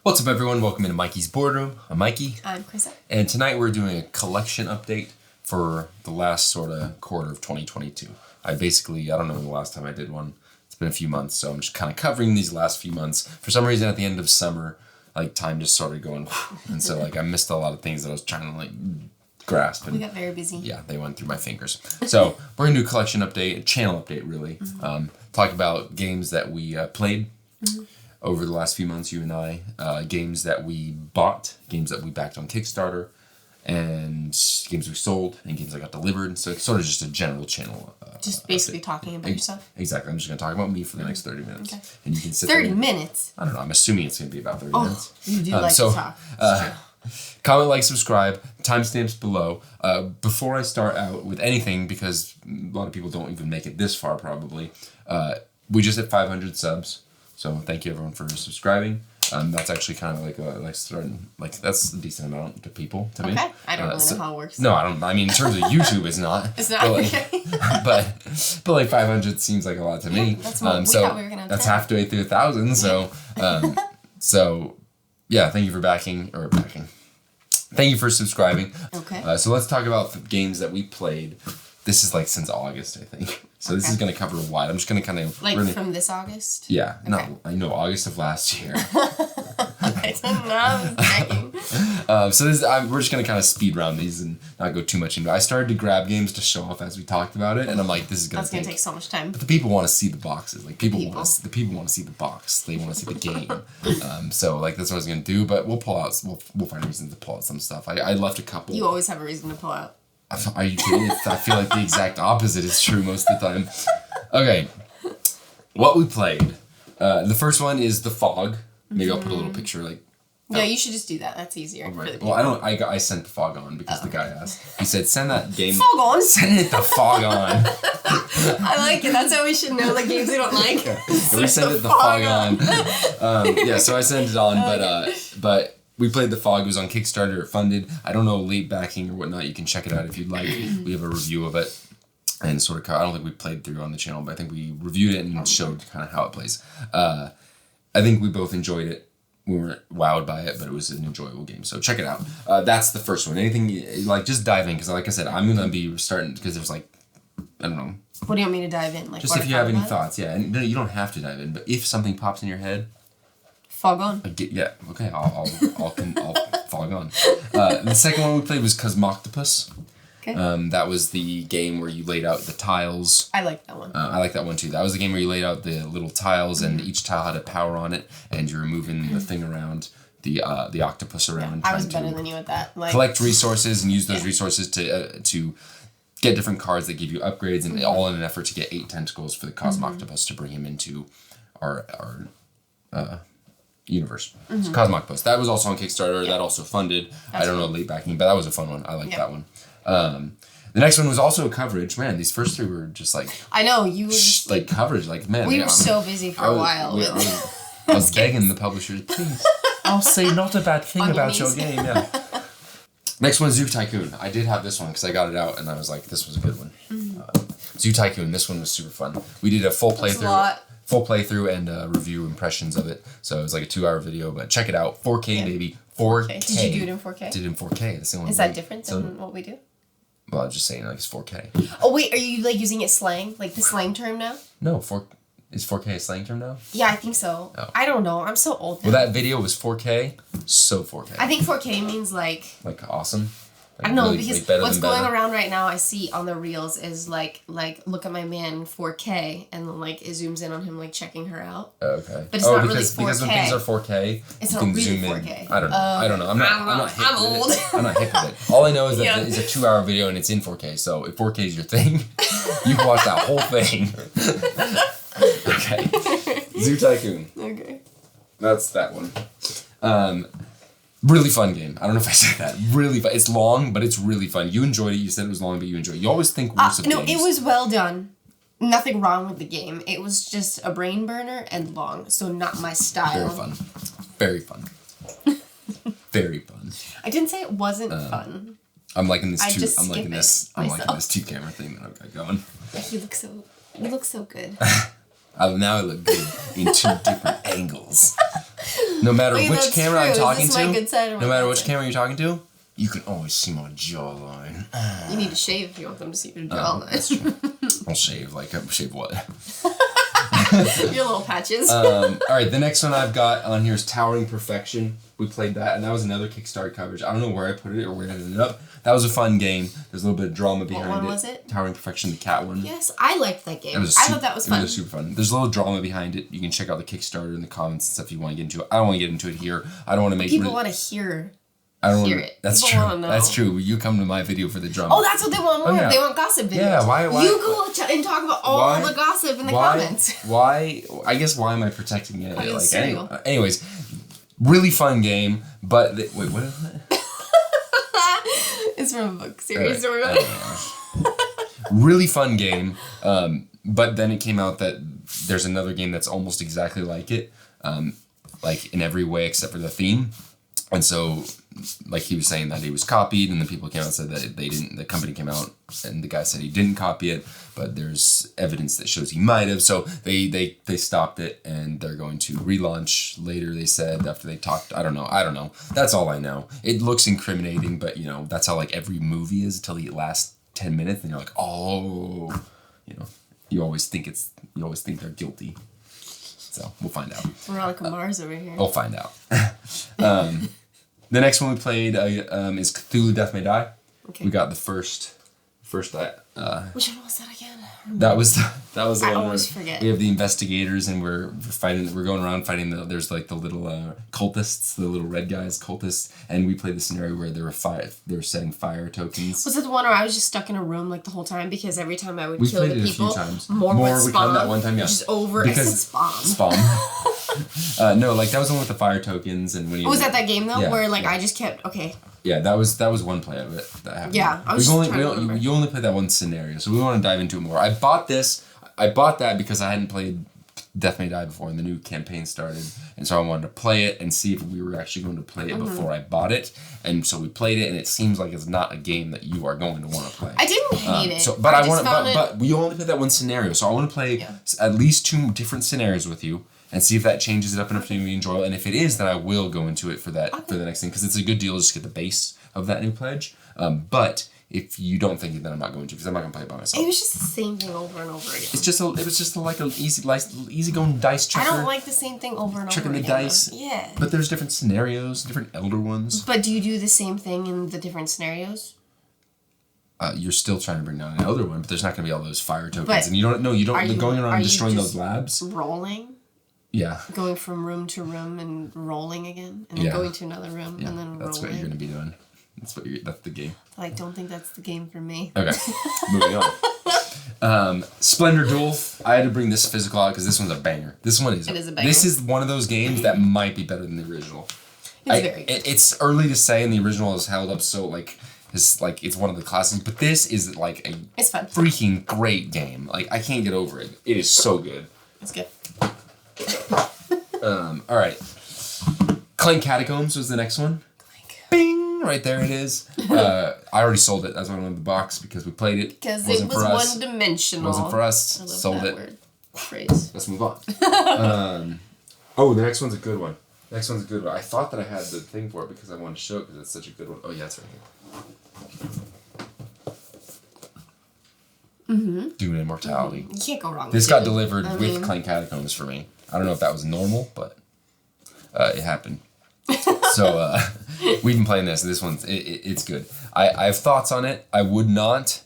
What's up, everyone? Welcome into Mikey's Boardroom. I'm Mikey. I'm Krista. And tonight we're doing a collection update for the last sort of quarter of 2022. I don't know the last time I did one. It's been a few months, so I'm just kind of covering these last few months. For some reason, at the end of summer, time just started going, and so I missed a lot of things that I was trying to grasp. And, we got very busy. Yeah, they went through my fingers. So we're gonna do a collection update, a channel update, really. Mm-hmm. Talk about games that we played. Mm-hmm. Over the last few months, you and I, games that we bought, games that we backed on Kickstarter, and games we sold, and games that got delivered. So it's sort of just a general channel. Just basically talking about yourself? Exactly. I'm just going to talk about me for the next 30 minutes. Okay. And you can sit 30 there. minutes? I don't know. I'm assuming it's going to be about 30 minutes. You do like to talk. Comment, like, subscribe, timestamps below. Before I start out with anything, because a lot of people don't even make it this far probably, we just hit 500 subs. So thank you everyone for subscribing. That's actually kind of starting that's a decent amount to people to me. Okay, I don't really know how it works. No, I don't. I mean, in terms of YouTube, it's not. It's not. But 500 seems like a lot to me. That's what we thought we were gonna have. That's halfway through 1,000. So, yeah. Thank you for backing. Thank you for subscribing. Okay. So let's talk about the games that we played. This is since August, I think. So this is going to cover a while. I'm just going to kind of... from this August? Yeah. Okay. No, I know, August of last year. I don't know. So we're just going to kind of speed round these and not go too much into it. I started to grab games to show off as we talked about it, and I'm like, this is going to take so much time. But the people want to see the boxes. The people want to see the box. They want to see the game. So that's what I was going to do, but we'll pull out... We'll find reasons to pull out some stuff. I left a couple... You always have a reason to pull out. Are you kidding? I feel like the exact opposite is true most of the time. Okay. What we played. The first one is The Fog. Maybe I'll put a little picture No, you should just do that. That's easier. Right. Well, I sent The Fog on because the guy asked. He said, send that game. Fog on? Send it The Fog on. I like it. That's how we should know games we don't like. Yeah. We sent it The Fog on. So I sent it on, but we played The Fog. It was on Kickstarter. It funded. I don't know, late backing or whatnot. You can check it out if you'd like. We have a review of it. And sort of, I don't think we played through on the channel, but I think we reviewed it and showed kind of how it plays. I think we both enjoyed it. We weren't wowed by it, but it was an enjoyable game. So check it out. That's the first one. Anything, just dive in. Because like I said, I'm going to be starting, because there's I don't know. What do you want me to dive in? Just if you have any thoughts. Yeah. And you don't have to dive in, but if something pops in your head, Fog on. Yeah, okay, I'll fog on. The second one we played was Cosmoctopus. Okay. That was the game where you laid out the tiles. I like that one. I like that one too. That was the game where you laid out the little tiles and each tile had a power on it, and you were moving the thing around, the octopus around. Yeah, I was better than you at that. Collect resources and use those resources to get different cards that give you upgrades, and all in an effort to get 8 tentacles for the Cosmoctopus to bring him into our universe. So Cosmoctopus. That was also on Kickstarter. That also funded. I don't know late backing, but that was a fun one. I like that one. The next one was also a coverage. Man, these first three were just I know you were just coverage. Man, we were so busy for a while. I was begging the publishers, please. I'll say not a bad thing about your game. Yeah. Next one, Zoo Tycoon. I did have this one because I got it out and I was like, this was a good one. Zoo Tycoon. This one was super fun. We did a full playthrough. Full playthrough and review impressions of it. So it was a 2-hour video, but check it out. 4K, baby. 4K. Did you do it in 4K? Did it in 4K. That's the only Is that different than what we do? Well, I was just saying, it's 4K. Oh, wait, are you, using it slang? The slang term now? No, is 4K a slang term now? Yeah, I think so. Oh. I don't know. I'm so old now. Well, that video was 4K, so 4K. I think 4K means awesome? I don't know, because what's going around right now I see on the reels is look at my man 4K, and it zooms in on him checking her out. Okay. But it's not really 4K. Because when things are 4K, it's you not can really zoom 4K. in. I don't know. I don't know. I'm not hip I'm with old. it. I'm not hip with it. All I know is that it's a 2-hour video and it's in 4K. So if 4K is your thing, you can watch that whole thing. Okay. Zoo Tycoon. Okay. That's that one. Really fun game. I don't know if I said that. Really fun. It's long, but it's really fun. You enjoyed it. You said it was long, but you enjoyed it. You always think worse of games. No, it was well done. Nothing wrong with the game. It was just a brain burner and long, so not my style. Very fun. Very fun. I didn't say it wasn't fun. I'm liking this this 2-camera thing that I've got going. You look so good. Now I look good in 2 different angles. No matter which camera I'm talking to, no matter which camera you're talking to, you can always see my jawline. You need to shave if you want them to see your jawline. That's true. I'll shave. Shave what? Your little patches. All right, the next one I've got on here is Towering Perfection. We played that, and that was another Kickstarter coverage. I don't know where I put it or where it ended up. That was a fun game. There's a little bit of drama behind it. What one was it? Towering Perfection, the cat one. Yes, I liked that game. I thought that was fun. It was super fun. There's a little drama behind it. You can check out the Kickstarter in the comments and stuff if you want to get into it. I don't want to get into it here. I don't want to make people want to hear. It. That's true. That's true. You come to my video for the drama. Oh, that's what they want more. Yeah. They want gossip videos. Yeah, why? You go and talk about all the gossip in the comments. Why? I guess why am I protecting it? Anyways, really fun game, but wait, what is it? It's from a book series. Really fun game, but then it came out that there's another game that's almost exactly like it, like in every way except for the theme. And so, like he was saying that he was copied, and the people came out and said that they didn't. The company came out, and the guy said he didn't copy it, but there's evidence that shows he might have. So they stopped it, and they're going to relaunch later. They said after they talked. I don't know. That's all I know. It looks incriminating, but that's how like every movie is until the last 10 minutes, and you're like, oh, you always think they're guilty. So we'll find out. Veronica Mars over here. We'll find out. The next one we played is Cthulhu Death May Die. Okay. We got the first. Which one was that again? That was the one. I always forget. We have the investigators, and we're fighting. We're going around fighting. There's like the little cultists, the little red guys, cultists, and we played the scenario where they were setting fire tokens. Was it the one where I was just stuck in a room like the whole time because every time I would kill the people, a few times. More would spawn. That one time, yeah. Just over. Because spawn. No, like that was the one with the fire tokens, and when you was that game though, where like I just kept Yeah, that was one play of it that happened. Yeah, you only played that one scenario, so we want to dive into it more. I bought that because I hadn't played Death May Die before, and the new campaign started, and so I wanted to play it and see if we were actually going to play it before I bought it, and so we played it, and it seems like it's not a game that you are going to want to play. I didn't hate it. But we only played that one scenario, so I want to play at least 2 different scenarios with you. And see if that changes it up enough to be enjoyable. And if it is, then I will go into it for the next thing, because it's a good deal to just get the base of that new pledge. But if you don't think it, then I'm not going to, because I'm not going to play it by myself. It was just the same thing over and over again. It was just like an easy going dice checker. I don't like the same thing over and over again. Checking the dice. Yeah. But there's different scenarios, different elder ones. But do you do the same thing in the different scenarios? You're still trying to bring down an elder one, but there's not going to be all those fire tokens, and you don't going around and destroying those labs. Rolling. Yeah. Going from room to room and rolling again, and then going to another room and then rolling. That's what you're gonna be doing. That's the game. I don't think that's the game for me. Okay, moving on. Splendor Duel. I had to bring this physical out because this one's a banger. This one is. It is a banger. This is one of those games that might be better than the original. It's very good. It's early to say, and the original is held up so it's one of the classics. But this is like it's fun. Freaking great game. Like I can't get over it. It is so good. It's good. All right. Clank Catacombs was the next one. Clank. Bing! Right there it is. I already sold it. That's why I wanted the box because we played it. Because it was one-dimensional. Wasn't for us. I love sold that it. Word. Phrase. Let's move on. The next one's a good one. I thought that I had the thing for it because I wanted to show it because it's such a good one. Oh yeah, it's right here. Mm-hmm. Dune Immortality. You can't go wrong. This got delivered with Clank Catacombs for me. I don't know if that was normal, but it happened. So we've been playing this, and this one's it's good. I have thoughts on it. I would not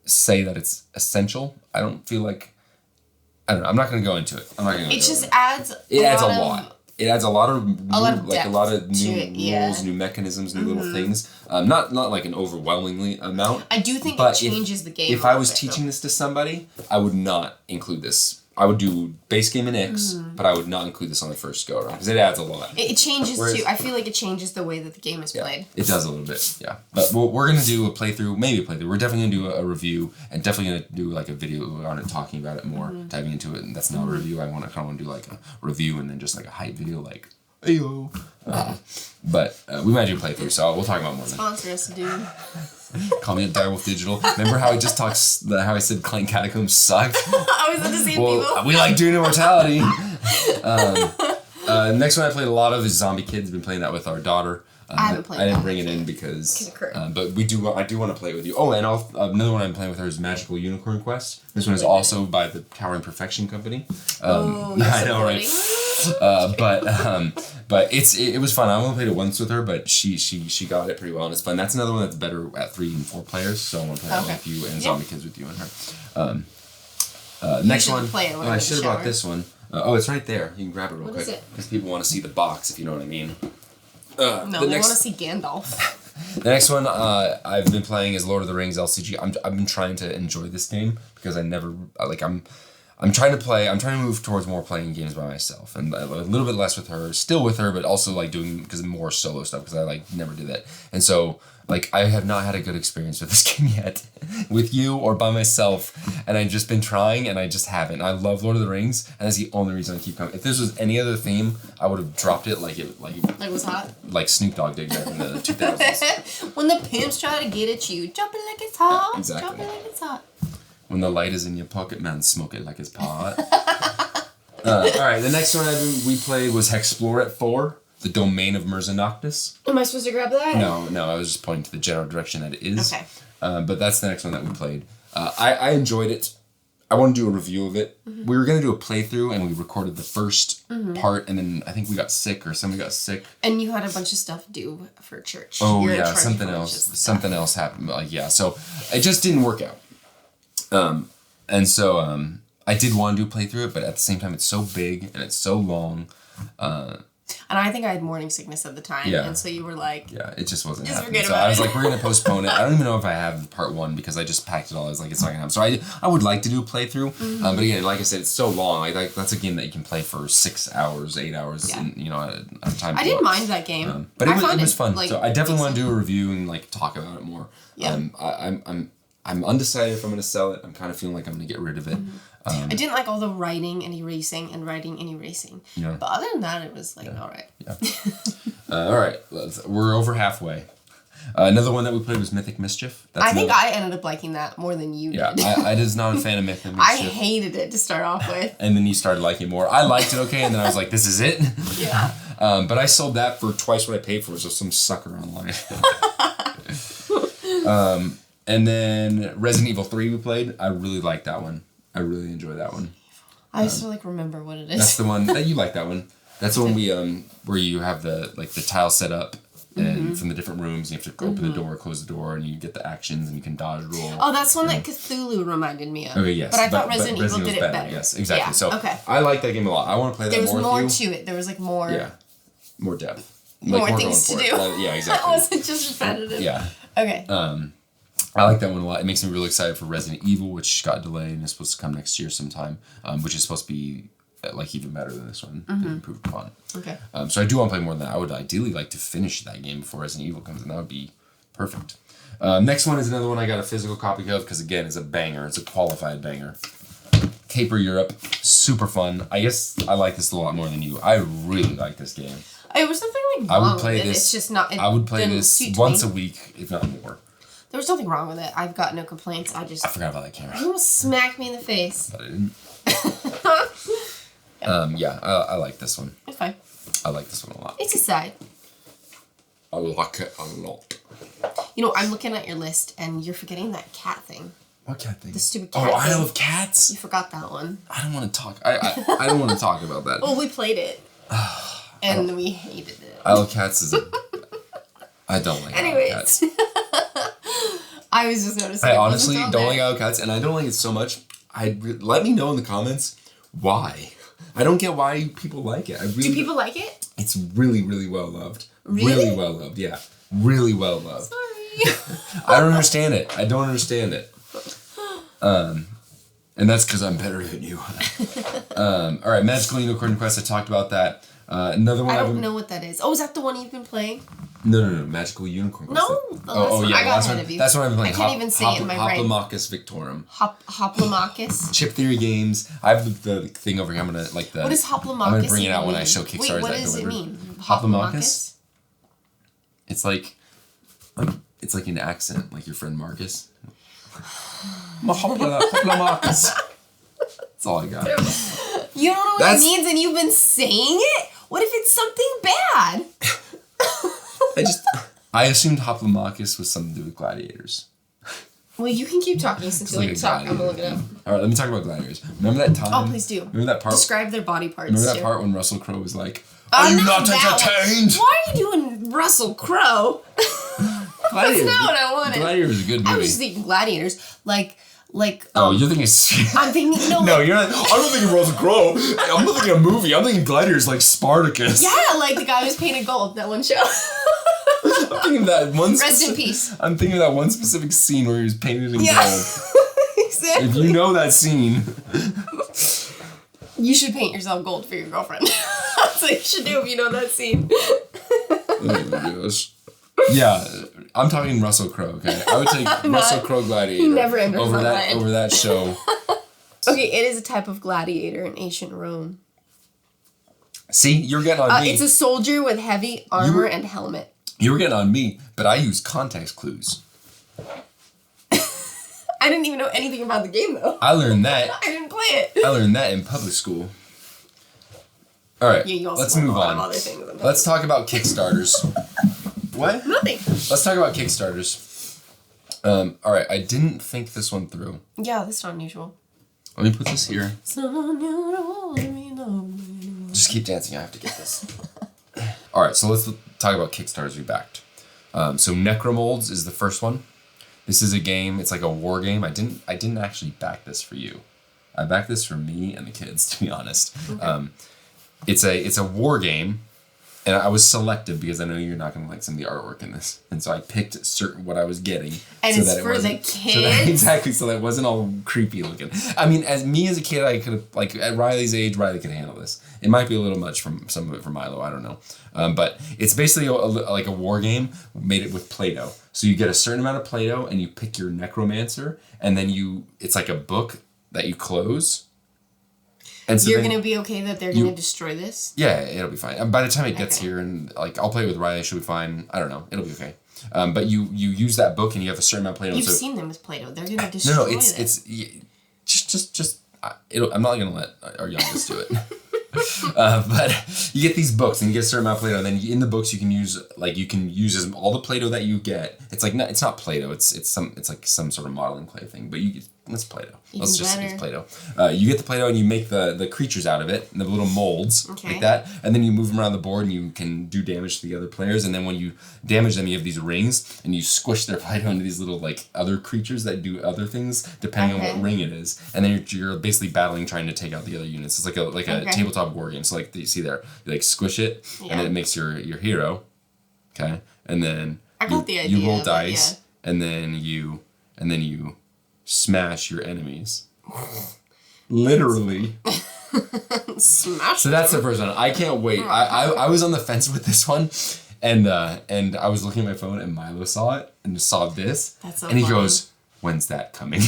say that it's essential. I don't feel like I'm not going to go into it. It just adds. It adds a lot. It adds a lot of new rules, new mechanisms, new little things. Not like an overwhelmingly amount. I do think it changes the game. If I was teaching this to somebody, I would not include this. I would do base game and X, but I would not include this on the first go around because it adds a lot. It changes too. I feel like it changes the way that the game is played. It does a little bit, yeah. But we're gonna do a playthrough, maybe a playthrough. We're definitely gonna do a review and definitely gonna do like a video on it, talking about it more, diving into it. And that's not a review. I want to do like a review and then just like a hype video, like ayo. But we might do a playthrough, so we'll talk about more. Sponsor us, dude. Call me a Direwolf Digital. Remember how I just how I said Clank Catacombs sucked? I was in the same people. We like Dune Immortality. Next one I played a lot of is Zombie Kids. Been playing that with our daughter. I haven't played. I didn't bring it in because, but I do want to play it with you. Oh, and another one I'm playing with her is Magical Unicorn Quest. This one is also by the Towering Perfection Company. I know, right? But it was fun. I only played it once with her, but she got it pretty well, and it's fun. That's another one that's better at 3 and 4 players. So I want to play that with you and Zombie Kids with you and her. Next one. I should have brought this one. It's right there. You can grab it real quick. What is it? Because people want to see the box, if you know what I mean. No, they want to see Gandalf. The next one I've been playing is Lord of the Rings LCG. I've been trying to enjoy this game because I'm trying to move towards more playing games by myself and a little bit less with her, still with her, but also like doing because more solo stuff because I never did that. And so I have not had a good experience with this game yet, with you or by myself, and I've just been trying and I just haven't. I love Lord of the Rings, and that's the only reason I keep coming. If this was any other theme, I would have dropped it like it was hot. Like Snoop Dogg did back in the 2000s. When the pimps try to get at you, drop it like it's hot. Exactly. Drop it like it's hot. When the light is in your pocket, man, smoke it like it's pot. All right, the next one we played was Hexploret 4, The Domain of Merzanoctis. Am I supposed to grab that? No, I was just pointing to the general direction that it is. Okay. But that's the next one that we played. I enjoyed it. I want to do a review of it. Mm-hmm. We were going to do a playthrough, and we recorded the first part, and then I think we got sick, or somebody got sick. And you had a bunch of stuff to do for church. Oh, yeah, something else happened. So it just didn't work out. And so I did want to do a playthrough it, but at the same time, it's so big and it's so long. And I think I had morning sickness at the time, and so you were like... Yeah, it just wasn't happening. So I was like, we're going to postpone it. I don't even know if I have part 1 because I just packed it all. I was like, it's not going to happen. So I would like to do a playthrough, but again, like I said, it's so long. That's a game that you can play for 6 hours, 8 hours, and, at a time. I didn't mind that game. But it was fun. So I definitely want to do a review and talk about it more. Yeah. I'm undecided if I'm going to sell it. I'm kind of feeling like I'm going to get rid of it. I didn't like all the writing and erasing. Yeah. But other than that, it was all right. Yeah. All right. We're over halfway. Another one that we played was Mythic Mischief. I think I ended up liking that more than you did. Yeah, I was not a fan of Mythic Mischief. I hated it to start off with. And then you started liking it more. I liked it okay, and then I was like, this is it? Yeah. But I sold that for twice what I paid for, so some sucker online. And then Resident Evil 3 we played. I really liked that one. I really enjoyed that one. I just remember what it is. That's the one that you like. That one. That's the one we where you have the tile set up and from the different rooms you have to open the door, close the door, and you get the actions and you can dodge roll. Oh, that's one that Cthulhu reminded me of. Okay, yes. But I thought Resident Evil did it better. Yes, exactly. Yeah, so okay. I like that game a lot. I want to play that more with you. There was more to it. There was more. Yeah, more depth. More things to do. Yeah, exactly. That wasn't just repetitive. Yeah. Okay. I like that one a lot. It makes me really excited for Resident Evil, which got delayed and is supposed to come next year sometime, which is supposed to be even better than this one. Improved upon. Okay. So I do want to play more than that. I would ideally like to finish that game before Resident Evil comes, and that would be perfect. Next one is another one I got a physical copy of because, again, it's a banger. It's a qualified banger. Caper Europe. Super fun. I guess I like this a lot more than you. I really like this game. It was something wrong with it. It's just not... I would play this once a week, if not more. There was nothing wrong with it. I've got no complaints. I forgot about that camera. You almost smacked me in the face. But I didn't. I like this one. It's fine. I like this one a lot. It's a side. I like it a lot. I'm looking at your list and you're forgetting that cat thing. What cat thing? The stupid cat thing. Isle of Cats? You forgot that one. I don't want to talk. I don't want to talk about that. Well, we played it. And we hated it. Isle of Cats is I don't like Isle of Cats. I was just noticing. I honestly don't like Isle of Cats, and I don't like it so much. Let me know in the comments why. I don't get why people like it. Do people like it? It's really, really well loved. Really well loved, yeah. Really well loved. Sorry. I don't understand it. I don't understand it. And that's because I'm better than you. All right, Magical Unicorn Quest. I talked about that. Another one. I don't know what that is. Oh, is that the one you've been playing? No. Magical Unicorn Quest. No. Yeah. I got ahead of you. That's what I've been playing. I can't even say it in my brain. Hoplomachus Victorum. Hoplomachus? Chip Theory Games. I have the thing over here. I'm going to like the... What is Hoplomachus? I'm going to bring it out when I show Kickstarters. Wait, what does it mean? Hoplomachus? It's like an accent, like your friend Marcus. Hoplomachus. That's all I got. You don't know what it means and you've been saying it? What if it's something bad? I assumed Hoplomachus was something to do with gladiators. Well, you can keep talking since you like to talk. I'm gonna look it up. All right, let me talk about gladiators. Remember that time? Oh, please do. Remember that part? Describe their body parts. Remember that part when Russell Crowe was like, "Are you not entertained?" Why are you doing Russell Crowe? That's not what I wanted. Gladiators is a good movie. I was just thinking Gladiators, like. Oh, you're thinking. I'm thinking No, you're not. I'm not thinking Russell Crowe. I'm not thinking a movie. I'm thinking Gladiators, like Spartacus. Yeah, like the guy who's painted gold. That one show. I'm thinking of that one. Rest in peace. I'm thinking of that one specific scene where he was painted in gold. Exactly. If you know that scene, you should paint yourself gold for your girlfriend. That's what you should do if you know that scene. Oh my gosh. Yeah, I'm talking Russell Crowe. Okay, I would take Russell Crowe Gladiator over that show. Okay, it is a type of gladiator in ancient Rome. See, you're getting on me. It's a soldier with heavy armor and helmet. You were getting on me, but I used context clues. I didn't even know anything about the game, though. I learned that. I didn't play it. I learned that in public school. All right, let's move on. Let's talk about Kickstarters. What? Nothing. Let's talk about Kickstarters. All right, I didn't think this one through. Yeah, that's not unusual. Let me put this here. It's not unusual. Just keep dancing. I have to get this. All right, so let's talk about Kickstarters we backed. So Necromolds is the first one. This is a game. It's like a war game. I didn't actually back this for you. I backed this for me and the kids, to be honest. Okay. It's a war game. And I was selective because I know you're not going to like some of the artwork in this. And so I picked what I was getting. And so it's for the kids? Exactly, so that it wasn't all creepy looking. I mean, as a kid, I could have, like, at Riley's age, Riley could handle this. It might be a little much from some of it for Milo, I don't know. But it's basically like a war game, made it with Play-Doh. So you get a certain amount of Play-Doh, and you pick your necromancer, and then it's like a book that you close. And so you're going to be okay that they're going to destroy this? Yeah, it'll be fine. By the time it gets here, and like I'll play it with Riley, she'll be fine. I don't know. It'll be okay. But you use that book, and you have a certain amount of Play-Doh. You've seen them with Play-Doh. They're going to destroy it's just I'm not going to let our youngest do it. But you get these books, and you get a certain amount of Play-Doh, and then in the books you can use all the Play-Doh that you get. It's like it's not Play-Doh. It's like some sort of modeling clay thing, but it's Play-Doh. It's Play-Doh. You get the Play-Doh and you make the creatures out of it, the little molds like that, and then you move them around the board and you can do damage to the other players. And then when you damage them, you have these rings and you squish their Play-Doh into these little like other creatures that do other things depending on what ring it is. And then you're basically battling trying to take out the other units. It's like a tabletop war game. So like you see there, you like squish it and then it makes your hero. Okay, and then I got the idea, you roll dice and then you smash your enemies. Literally. Smash. So that's the first one. I can't wait. I was on the fence with this one, and I was looking at my phone, and Milo saw it and saw this, that's so and he funny. goes, "When's that coming?"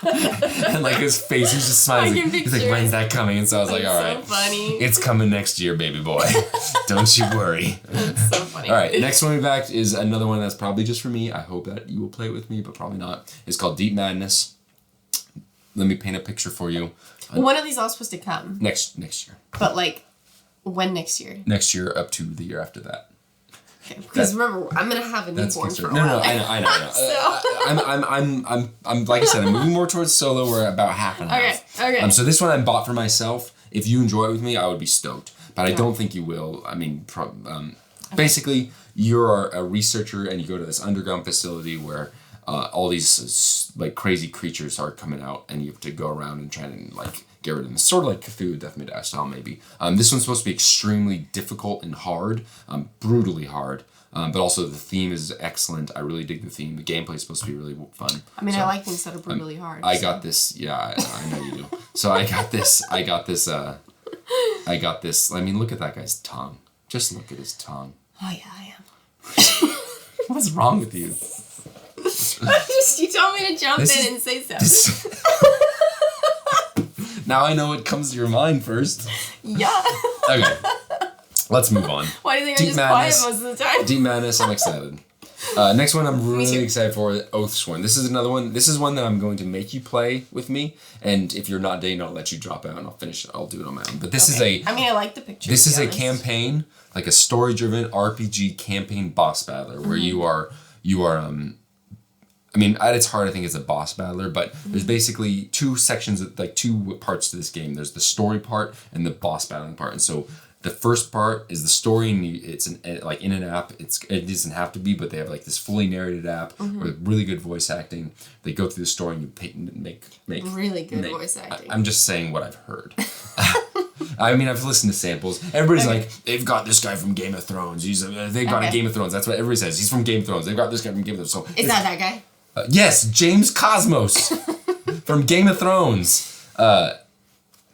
And like his face, he's just smiling. He's like, "When's that coming?" And so I was like, "All right, so funny. It's coming next year, baby boy. Don't you worry." That's so funny. All right, next one we backed is another one that's probably just for me. I hope that you will play it with me, but probably not. It's called Deep Madness. Let me paint a picture for you. When are these all supposed to come? Next year. But like, when next year? Next year up to the year after that. Okay, because remember, I'm gonna have a newborn for a while. No, I know. I'm like I said, I'm moving more towards solo. We're about half and half. Okay. So this one I bought for myself. If you enjoy it with me, I would be stoked. But I don't think you will. I mean, basically, you're a researcher and you go to this underground facility where all these like crazy creatures are coming out, and you have to go around and try and like get rid of them. Sort of like Cthulhu Death May Die style, maybe. This one's supposed to be extremely difficult and hard, brutally hard. But also the theme is excellent. I really dig the theme. The gameplay is supposed to be really fun. I mean, I like things that are brutally hard. I got this. Yeah, I know you do. So I got this. I mean, look at that guy's tongue. Just look at his tongue. Oh yeah, I am. What's wrong with you? You told me to jump in and say something. Now I know what comes to your mind first. Yeah. Okay. Let's move on. Why do you think I'm just quiet most of the time? Deep Madness, I'm excited. Next one I'm really excited for, Oathsworn. This is another one. This is one that I'm going to make you play with me, and if you're not dating, I'll let you drop out and I'll finish it. I'll do it on my own. But this is a... I mean, I like the picture. This is a campaign, like a story-driven RPG campaign boss battler, where you are I mean, at its heart, I think it's a boss battler, but there's basically two parts to this game. There's the story part and the boss battling part. And so the first part is the story, and it's in an app. It doesn't have to be, but they have like this fully narrated app with really good voice acting. They go through the story and you make really good voice acting. I'm just saying what I've heard. I mean, I've listened to samples. Everybody's like, they've got this guy from Game of Thrones. They've got a Game of Thrones. That's what everybody says. He's from Game of Thrones. They've got this guy from Game of Thrones. So is that guy? Yes, James Cosmos from Game of Thrones.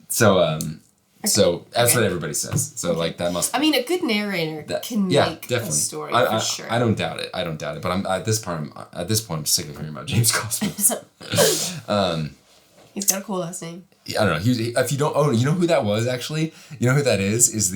So that's what everybody says. So like that must. I mean, a good narrator can make a story for sure. I don't doubt it. But I'm at this point I'm sick of hearing about James Cosmos. He's got a cool last name. I don't know. If you don't, you know who that was actually? You know who that is? Is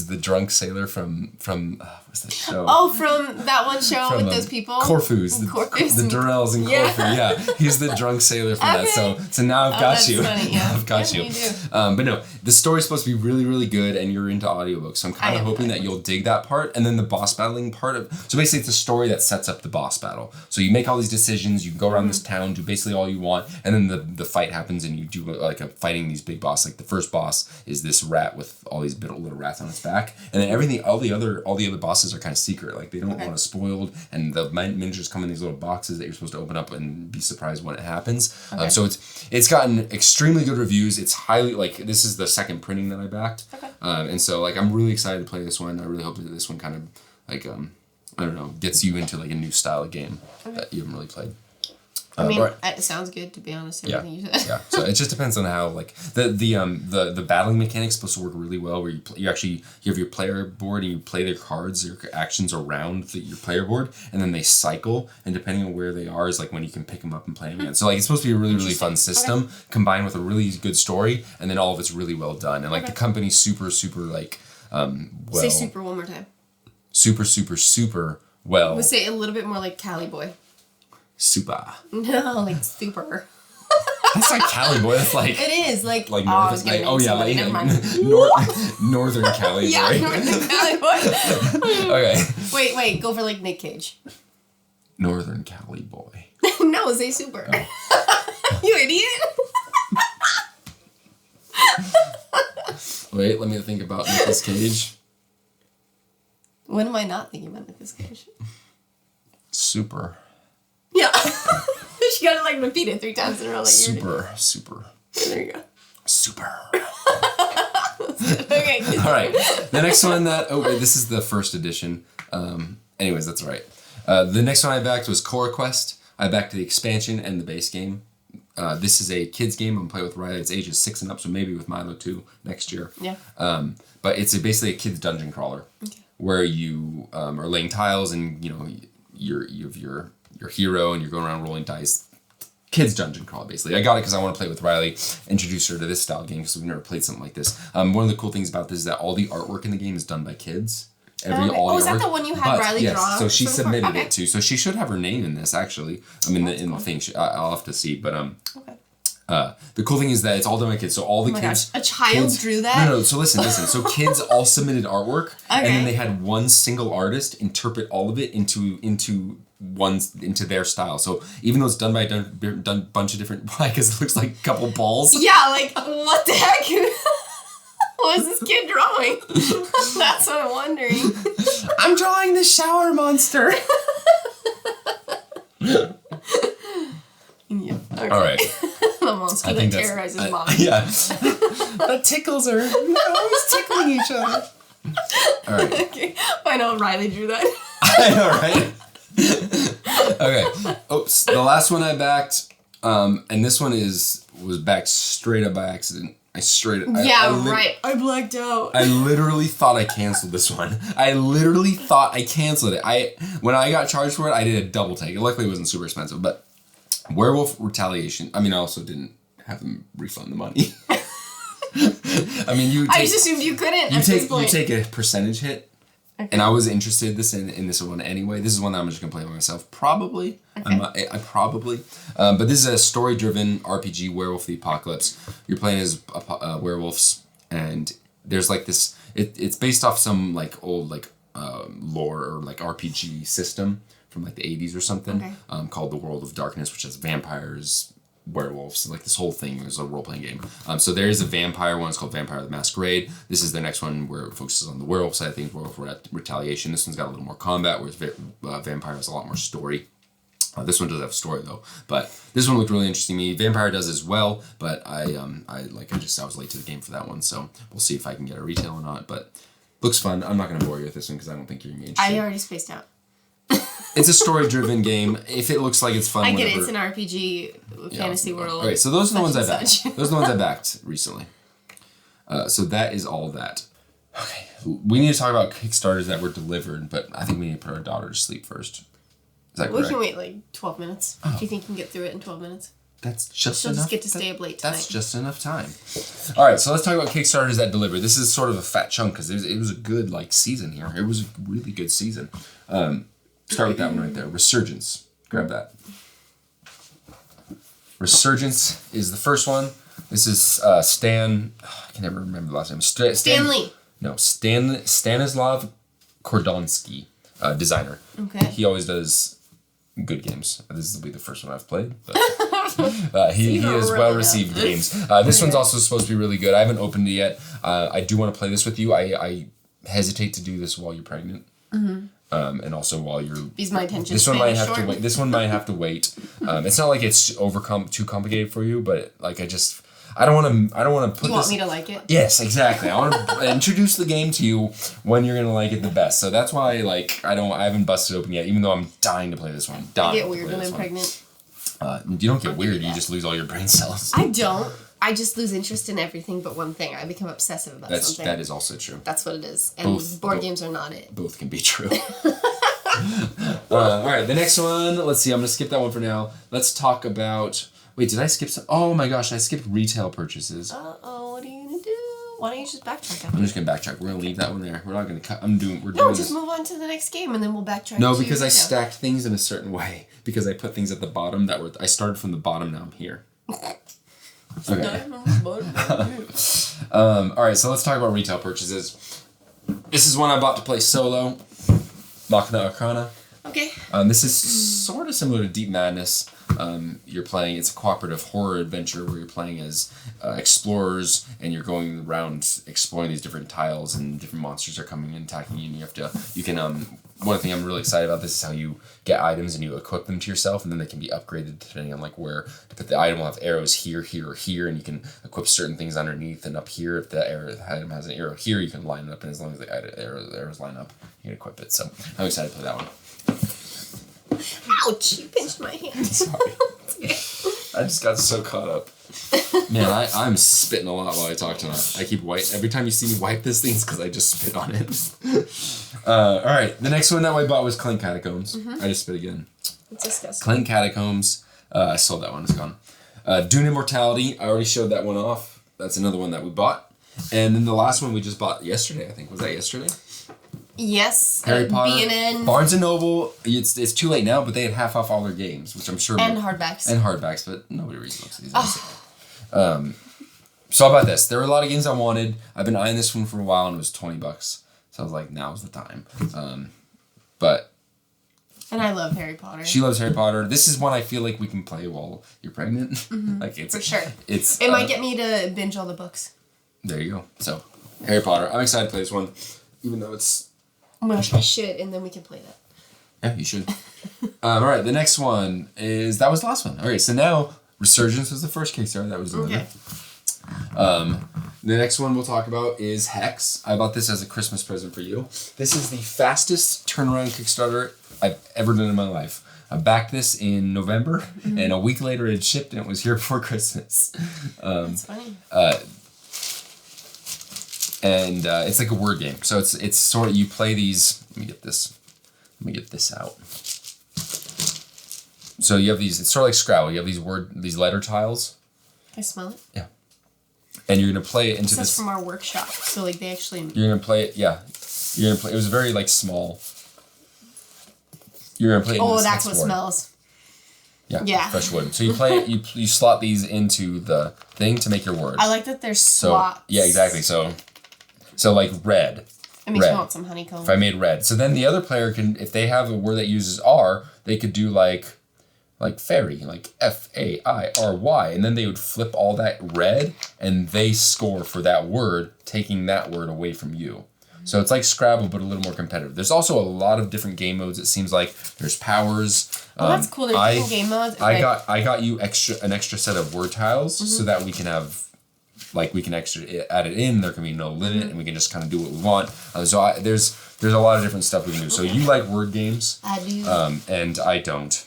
the drunk sailor from what's that show? Oh, from that one show with those people? Corfu's. The Durrells in Corfu. Yeah. He's the drunk sailor from that. So now I've got you. Funny, yeah. I've got you. You do. But no, the story's supposed to be really, really good, and you're into audiobooks. So I'm kind of hoping that you'll dig that part, and then the boss battling part of. So basically, it's a story that sets up the boss battle. So you make all these decisions. You go around this town, do basically all you want, and then the fight happens, and you do like fighting these big boss. Like the first boss is this rat with all these little rats on its back, and then all the other bosses are kind of secret. Like they don't want it spoiled, and the miniatures come in these little boxes that you're supposed to open up and be surprised when it happens. So it's gotten extremely good reviews. It's highly this is the second printing that I backed, and so like I'm really excited to play this one. I really hope that this one kind of like I don't know, gets you into like a new style of game that you haven't really played. I mean, it sounds good, to be honest. Everything you said. Yeah. So it just depends on how like the battling mechanic's supposed to work really well. Where you have your player board and you play their cards, your actions around your player board, and then they cycle. And depending on where they are is like when you can pick them up and play them again. So like it's supposed to be a really really fun system combined with a really good story, and then all of it's really well done. And like the company's super like Say super one more time. Super well. We'll say it a little bit more like Cali Boy. Super. No, like super. That's like Cali Boy. That's like it is like northern. Northern Cali Boy. Yeah, Northern Cali Boy. Okay. Wait. Go for like Nick Cage. Northern Cali Boy. No, say super. Oh. You idiot. Wait, let me think about Nicolas Cage. When am I not thinking about Nicolas Cage? Super. Yeah. She gotta like repeat it 3 times in a row. Like Super. There you go. Super. Okay. All right. The next one this is the first edition. Anyways, that's all right. The next one I backed was Core Quest. I backed the expansion and the base game. This is a kids game. I'm playing with Riley. It's ages 6 and up, so maybe with Milo too next year. Yeah. But it's basically a kids dungeon crawler where you are laying tiles, and you have your hero, and you're going around rolling dice. Kids dungeon crawl, basically. I got it because I want to play with Riley, introduce her to this style game because we've never played something like this. One of the cool things about this is that all the artwork in the game is done by kids. Is that the one you had Riley draw? So she submitted it too. So she should have her name in this, actually. I mean, in the thing, I'll have to see. But the cool thing is that it's all done by kids. So all the kids... Gosh. A child drew that? No. So listen. So kids all submitted artwork, and then they had one single artist interpret all of it into their style. So even though it's done by a bunch of different, because it looks like a couple balls. Yeah, like what the heck? What was this kid drawing? That's what I'm wondering. I'm drawing the shower monster. Yeah. Okay. All right. The monster that terrorizes mom. Yeah. The tickles are always tickling each other. All right. Okay. I know Riley drew that. I know, right? Okay. Oops. The last one I backed, and this one was backed straight up by accident. I blacked out. I literally thought I canceled this one. When I got charged for it, I did a double take. Luckily, it wasn't super expensive, but Werewolf Retaliation. I mean, I also didn't have them refund the money. I mean, I just assumed you couldn't. You take a percentage hit. Okay. And I was interested in this one anyway. This is one that I'm just gonna play by myself, probably. Okay. I probably. But this is a story-driven RPG, Werewolf the Apocalypse. You're playing as werewolves, and there's like this. It's based off some like old like lore or like RPG system from like the 80s or something. Okay. Called the World of Darkness, which has vampires, werewolves, like this whole thing is a role-playing game. So there is a vampire one. It's called Vampire the Masquerade. This is the next one where it focuses on the werewolf side. I think Werewolf Retaliation. This one's got a little more combat, whereas Vampire has a lot more story. This one does have a story though, but this one looked really interesting to me. Vampire does as well, but I was late to the game for that one, so we'll see if I can get a retail or not. But looks fun. I'm not gonna bore you with this one because I don't think you're gonna be interested. I already spaced out. It's a story-driven game. If it looks like it's fun, I get it. It's an RPG fantasy world. Okay, so those are the ones I backed. Those are the ones I backed recently. So that is all that. Okay, we need to talk about Kickstarters that were delivered, but I think we need to put our daughter to sleep first. Is that correct? We can wait like 12 minutes. Oh. Do you think you can get through it in 12 minutes? That's just She'll enough. just get to stay up late tonight. That's just enough time. All right, so let's talk about Kickstarters that delivered. This is sort of a fat chunk because it was a good like season here. It was a really good season. Start with that one right there. Resurgence. Grab that. Resurgence is the first one. This is Stan. I can never remember the last name. Stanley. No, Stanislav Kordonsky, designer. Okay. He always does good games. This will be the first one I've played. But, he has well-received games. This one's also supposed to be really good. I haven't opened it yet. I do want to play this with you. I hesitate to do this while you're pregnant. Mm-hmm. And also while you're... These my attention This one might have to wait. This one might have to wait. It's not like it's too complicated for you, but like I don't want to put You want me to like it? Yes, exactly. I want to introduce the game to you when you're gonna like it the best. So that's why like I haven't busted it open yet, even though I'm dying to play this one. I get weird when I'm pregnant. You don't get weird. You just lose all your brain cells. I don't. I just lose interest in everything but one thing. I become obsessive about something. That is also true. That's what it is. And board games are not it. Both can be true. All right, the next one. Let's see. I'm going to skip that one for now. Let's talk about... Wait, did I skip some... Oh my gosh, I skipped retail purchases. Uh-oh, what are you going to do? Why don't you just backtrack? I'm just going to backtrack. We're going to leave that one there. We're not going to cut... Just move on to the next game and then we'll backtrack. No, because I stacked things in a certain way. Because I put things at the bottom that were... I started from the bottom, now I'm here. Okay. All right, so let's talk about retail purchases. This is one I bought to play solo. Machina Arcana. Okay. This is sort of similar to Deep Madness. You're playing, it's a cooperative horror adventure where you're playing as explorers and you're going around exploring these different tiles and different monsters are coming and attacking you, and you can one thing I'm really excited about this is how you get items and you equip them to yourself, and then they can be upgraded depending on like where. But the item will have arrows here, here, or here, and you can equip certain things underneath and up here. If the item has an arrow here, you can line it up, and as long as the arrows line up, you can equip it. So I'm excited to play that one. Ouch! You pinched my hand. Sorry. I just got so caught up. Man, I'm spitting a lot while I talk tonight. I keep every time you see me wipe this thing, it's because I just spit on it. All right, the next one that I bought was Clank Catacombs. Mm-hmm. I just spit again. It's disgusting. Clank Catacombs. I sold that one. It's gone. Dune Immortality. I already showed that one off. That's another one that we bought. And then the last one we just bought yesterday, I think. Was that yesterday? Yes. Harry Potter. B&N. Barnes & Noble. It's too late now, but they had half off all their games, which I'm sure... And hardbacks. And hardbacks, but nobody reads books these days. So how about this? There were a lot of games I wanted. I've been eyeing this one for a while, and it was $20. So I was like, now's the time. But... And I love Harry Potter. She loves Harry Potter. This is one I feel like we can play while you're pregnant. Mm-hmm. Like it's for sure. It might get me to binge all the books. There you go. So, Harry Potter. I'm excited to play this one, even though it's... I'm going to try shit, and then we can play that. Yeah, you should. All right, the next one is... That was the last one. All right, so now Resurgence was the first Kickstarter that was delivered. Okay. The next one we'll talk about is Hex. I bought this as a Christmas present for you. This is the fastest turnaround Kickstarter I've ever done in my life. I backed this in November, and a week later it shipped, and it was here before Christmas. That's funny. And it's like a word game. So it's sort of, you play these... Let me get this out. So you have these... It's sort of like Scrabble. You have these letter tiles. Can I smell it? Yeah. And you're going to play it into this... This is from our workshop. So like they actually... You're going to play it... Yeah. You're gonna play. It was very like small. You're gonna play. Oh, that's what smells. Yeah. Fresh wood. So you play it. You slot these into the thing to make your word. I like that there's slots. So yeah, exactly. So like red. It makes me want some honeycomb. If I made red, so then the other player can, if they have a word that uses R, they could do like fairy, like Fairy, and then they would flip all that red, and they score for that word, taking that word away from you. So it's like Scrabble, but a little more competitive. There's also a lot of different game modes. It seems like there's powers. Oh, that's cool. There's different game modes. I got you an extra set of word tiles so that we can have, like, we can extra add it in. There can be no limit, and we can just kind of do what we want. There's a lot of different stuff we can do. So you like word games. I do. And I don't.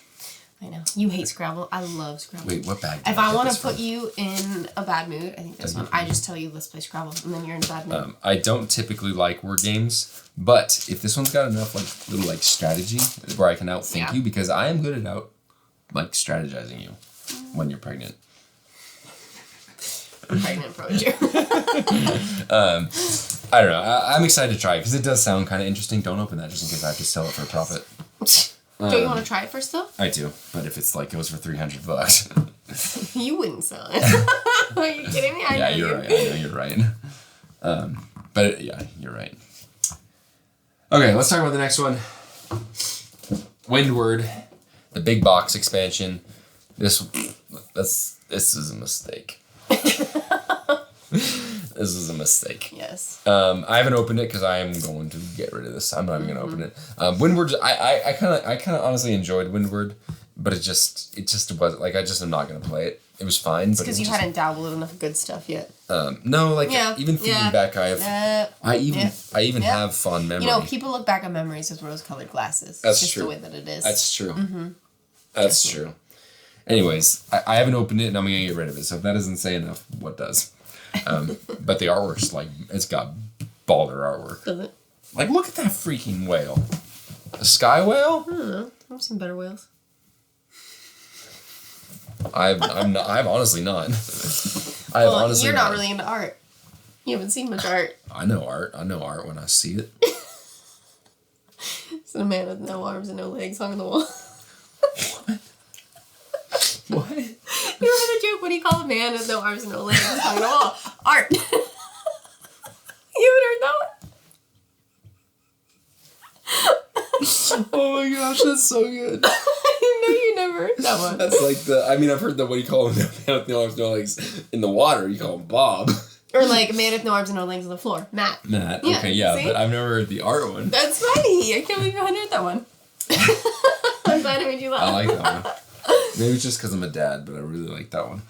I know. You hate Scrabble. I love Scrabble. Wait, what bag? If I want to put you in a bad mood, I think this one. I just tell you, let's play Scrabble, and then you're in a bad mood. I don't typically like word games, but if this one's got enough like little like strategy where I can outthink you, because I am good at strategizing you when you're pregnant. Pregnant Projo. I don't know. I'm excited to try it because it does sound kind of interesting. Don't open that just in case I have to sell it for a profit. Don't you want to try it first, though? I do, but if it's like goes for $300, you wouldn't sell it. Are you kidding me? Yeah, you're right. I know you're right. But yeah, you're right. Okay, let's talk about the next one. Windward, the big box expansion. This is a mistake. This is a mistake. Yes. I haven't opened it because I am going to get rid of this. I'm not even going to open it. Windward, I kind of honestly enjoyed Windward, but it just wasn't like I just am not going to play it. It was fine, but because you hadn't dabbled in enough good stuff yet. No, like even thinking back, I even have fond memories. You know, people look back on memories with rose-colored glasses. That's it's just true. The way that it is. That's true. Mm-hmm. That's true. Anyways, I haven't opened it, and I'm gonna get rid of it. So if that doesn't say enough, what does? But the artwork's like, it's got baller artwork. Does it? Like, look at that freaking whale. A sky whale? I don't know. I've seen better whales. I'm honestly not. You're not really into art. You haven't seen much art. I know art. I know art when I see it. It's a man with no arms and no legs hung on the wall. What? You heard a joke? What do you call a man with no arms and no legs hung on the wall? Art. You haven't heard that one? Oh my gosh, that's so good. No, you never heard that one. That's like I've heard the, what do you call him? The man with no arms, no legs in the water. You call him Bob. Or like a man with no arms and no legs on the floor. Matt. Yeah, okay, yeah, see? But I've never heard the art one. That's funny. I can't believe you haven't heard that one. I'm glad I made you laugh. I like that one. Maybe it's just because I'm a dad, but I really like that one.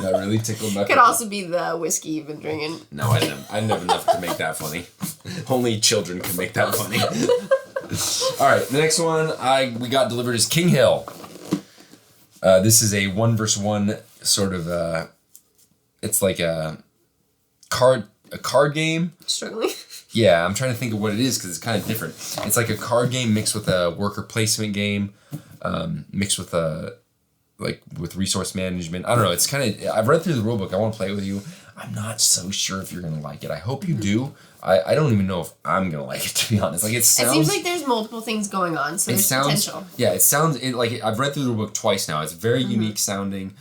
That really tickled my. Could also be the whiskey you've been drinking. No, I didn't have enough to make that funny. Only children can make that funny. All right, the next one we got delivered is King Hill. This is a 1v1 sort of. It's like a card game. Struggling. Yeah, I'm trying to think of what it is because it's kind of different. It's like a card game mixed with a worker placement game, mixed with with resource management. I don't know. It's kind of. I've read through the rulebook. I want to play it with you. I'm not so sure if you're gonna like it. I hope you do. I don't even know if I'm gonna like it, to be honest. Like it sounds. It seems like there's multiple things going on, so there's potential. Yeah, it sounds like I've read through the book twice now. It's very unique sounding.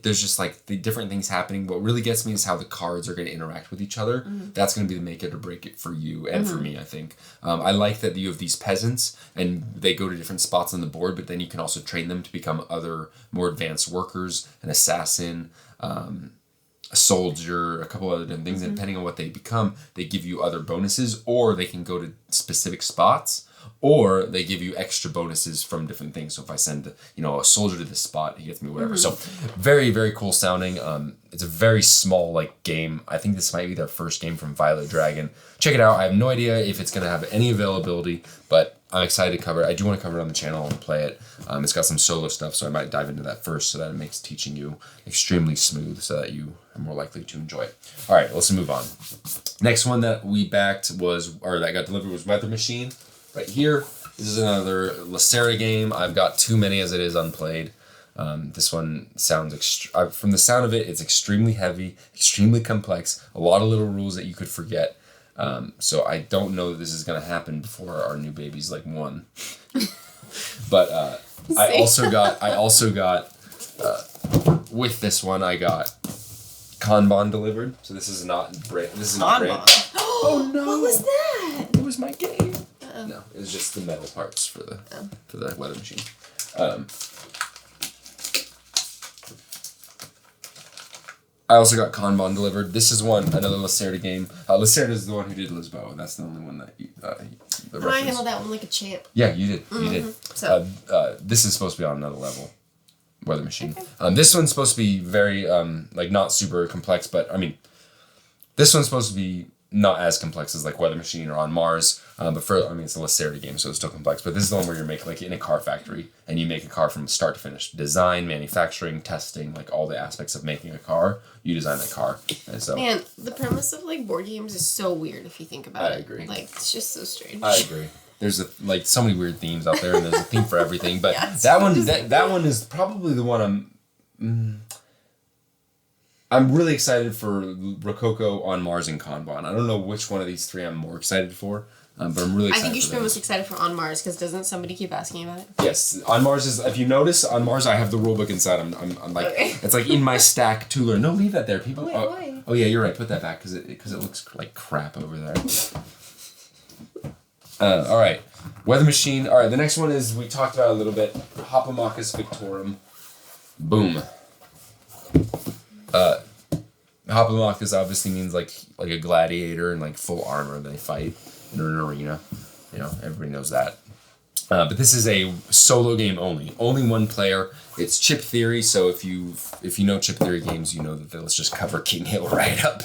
There's just like the different things happening. What really gets me is how the cards are going to interact with each other. That's going to be the make it or break it for you and for me, I think. I like that you have these peasants and they go to different spots on the board, but then you can also train them to become other more advanced workers, an assassin, a soldier, a couple other different things. And depending on what they become, they give you other bonuses, or they can go to specific spots, or they give you extra bonuses from different things. So if I send, a soldier to this spot, he gets me whatever. So very, very cool sounding. It's a very small game. I think this might be their first game from Violet Dragon. Check it out. I have no idea if it's going to have any availability, but I'm excited to cover it. I do want to cover it on the channel and play it. It's got some solo stuff, so I might dive into that first so that it makes teaching you extremely smooth so that you are more likely to enjoy it. All right, let's move on. Next one that we backed that got delivered was Weather Machine. Right here, this is another Lacera game. I've got too many as it is unplayed. This one sounds, from the sound of it, it's extremely heavy, extremely complex, a lot of little rules that you could forget. So I don't know that this is gonna happen before our new baby's like 1. But I also got with this one I got Kanban delivered. So this is not brand. Oh no! What was that? It was my game. No, it was just the metal parts for the weather machine. I also got Kanban delivered. This is another Lacerda game. Lacerda is the one who did Lisboa, and that's the only one that I handled that one like a champ. Yeah, you did. You did. So this is supposed to be on another level. Weather machine. Okay. This one's supposed to be very like not super complex, but I mean, this one's supposed to be not as complex as like Weather Machine or On Mars. But it's a Lacerda game, so it's still complex. But this is the one where you're making like in a car factory, and you make a car from start to finish. Design, manufacturing, testing, like all the aspects of making a car. You design that car, and so. Man, the premise of like board games is so weird if you think about it. I agree. Like it's just so strange. I agree. There's so many weird themes out there, and there's a theme for everything. But that one is probably the one I'm really excited for. Rococo, On Mars, and Kanban. I don't know which one of these 3 I'm more excited for, but I'm really excited. I think you should be most excited for On Mars because doesn't somebody keep asking about it? Yes, On Mars is. If you notice, On Mars I have the rulebook inside. I'm like it's like in my stack to learn. No, leave that there, people. Why? Oh yeah, you're right. Put that back because it looks like crap over there. All right, Weather Machine. All right, the next one is we talked about a little bit. Hoplomachus Victorum. Boom. Hoplomachus obviously means like a gladiator in like full armor. They fight in an arena. You know, everybody knows that. But this is a solo game only. Only 1 player. It's chip theory. So if you know chip theory games, you know that let's just cover King Hill right up.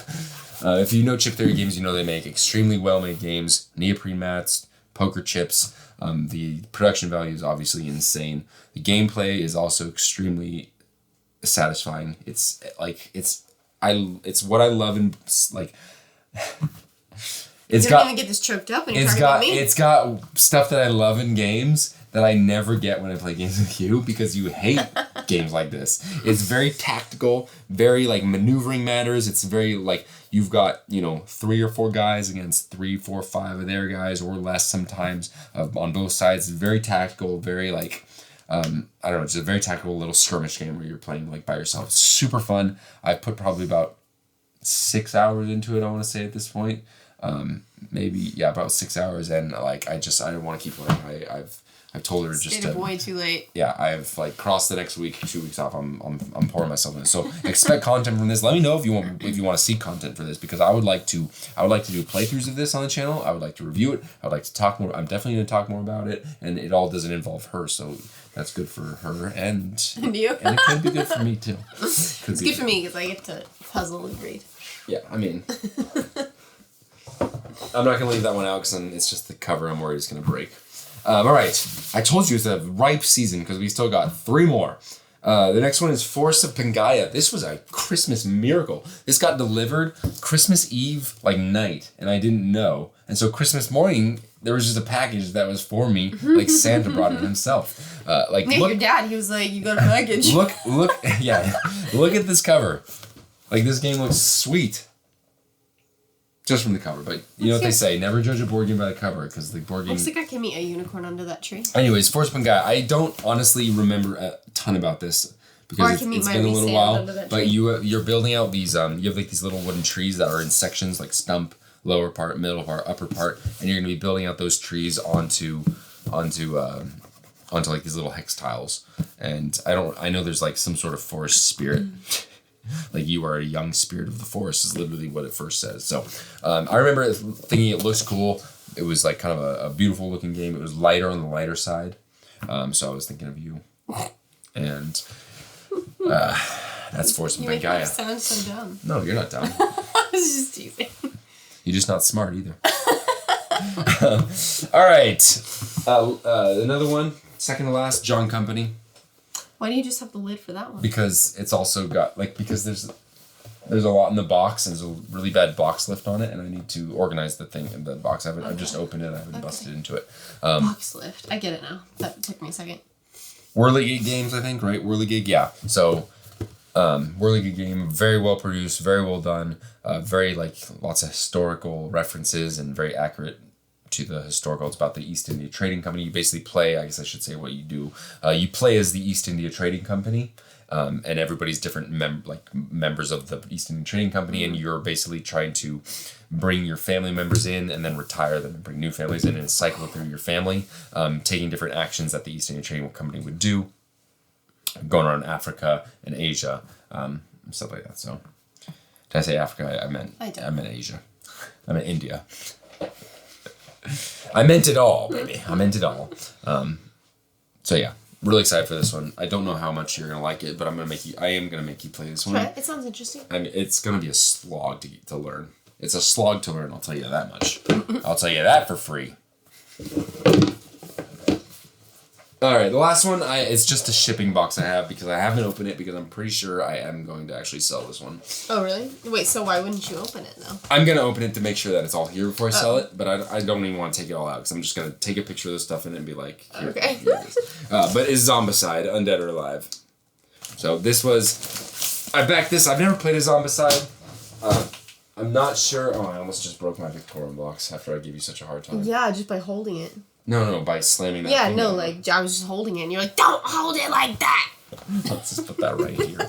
If you know chip theory games, you know they make extremely well-made games. Neoprene mats, poker chips. The production value is obviously insane. The gameplay is also extremely satisfying. It's what I love in like. You're gonna get this choked up when you're talking about me. It's got stuff that I love in games that I never get when I play games with you because you hate games like this. It's very tactical, very like maneuvering matters. It's very like you've got 3 or 4 guys against 3, 4, 5 of their guys or less sometimes on both sides. It's very tactical, very like. I don't know, it's a very tactical little skirmish game where you're playing like by yourself. It's super fun. I've put probably about 6 hours into it, I want to say at this point. About 6 hours, and like I don't want to keep playing. I've told her just to way too late. Yeah, I've like crossed the next week, 2 weeks off. I'm pouring myself in. So expect content from this. Let me know if you want to see content for this because I would like to do playthroughs of this on the channel. I would like to review it. I would like to talk more. I'm definitely going to talk more about it, and it all doesn't involve her, so that's good for her and you. And it could be good for me too. It's good for me because I get to puzzle and read. Yeah, I mean. I'm not going to leave that one out because it's just the cover I'm worried it's going to break. All right. I told you it's a ripe season because we still got 3 more. The next one is Force of Pangaea. This was a Christmas miracle. This got delivered Christmas Eve, like night, and I didn't know. And so Christmas morning, there was just a package that was for me, like Santa brought it himself. Look, your dad, he was like, you got a package. Look at this cover. Like, this game looks sweet. Just from the cover, but you know what they say, never judge a board game by the cover, because the board game... Looks like I can meet a unicorn under that tree. Anyways, Force Pangaea, I don't honestly remember a ton about this, because it's been a little while, but you're building out these, you have like these little wooden trees that are in sections, like stump, lower part, middle part, upper part, and you're going to be building out those trees onto like these little hex tiles, and I know there's like some sort of forest spirit. Like you are a young spirit of the forest is literally what it first says. So I remember thinking it looks cool. It was like kind of a beautiful looking game. It was lighter on the lighter side. So I was thinking of you. And that's Force of Pangaea. You make me sound so dumb. No, you're not dumb. I was just teasing. You're just not smart either. All right. Another one, second to last, John Company. Why do you just have the lid for that one? Because it's also got, because there's a lot in the box, and there's a really bad box lift on it, and I need to organize the box. I've just opened it, I haven't busted into it. Box lift. I get it now. That took me a second. Whirligig Games, I think, right? Whirligig, yeah. So, Really good game, very well produced, very well done, very like lots of historical references and very accurate to the historical. It's about the East India Trading Company. You basically play, I guess I should say what you do. You play as the East India Trading Company, and everybody's different members of the East India Trading Company, and you're basically trying to bring your family members in and then retire them and bring new families in and cycle through your family, taking different actions that the East India Trading Company would do, going around Africa and Asia, stuff like that. So, did I say Africa? I meant Asia. I meant India. I meant it all, baby. I meant it all. So yeah, really excited for this one. I don't know how much you're gonna like it, but I am gonna make you play this one. Right. It sounds interesting. I mean, it's gonna be a slog to learn. It's a slog to learn. I'll tell you that much. I'll tell you that for free. All right, the last one, it's just a shipping box I have because I haven't opened it because I'm pretty sure I am going to actually sell this one. Oh, really? Wait, so why wouldn't you open it, though? I'm going to open it to make sure that it's all here before I sell it, but I don't even want to take it all out because I'm just going to take a picture of the stuff in it and be like, here, okay. Here it is. But it's Zombicide, Undead or Alive. So this was, I backed this. I've never played a Zombicide. I'm not sure. Oh, I almost just broke my Victorian box after I gave you such a hard time. Yeah, just by holding it. No, by slamming that. Yeah, no, like, I was just holding it, and you're like, don't hold it like that! Let's just put that right here.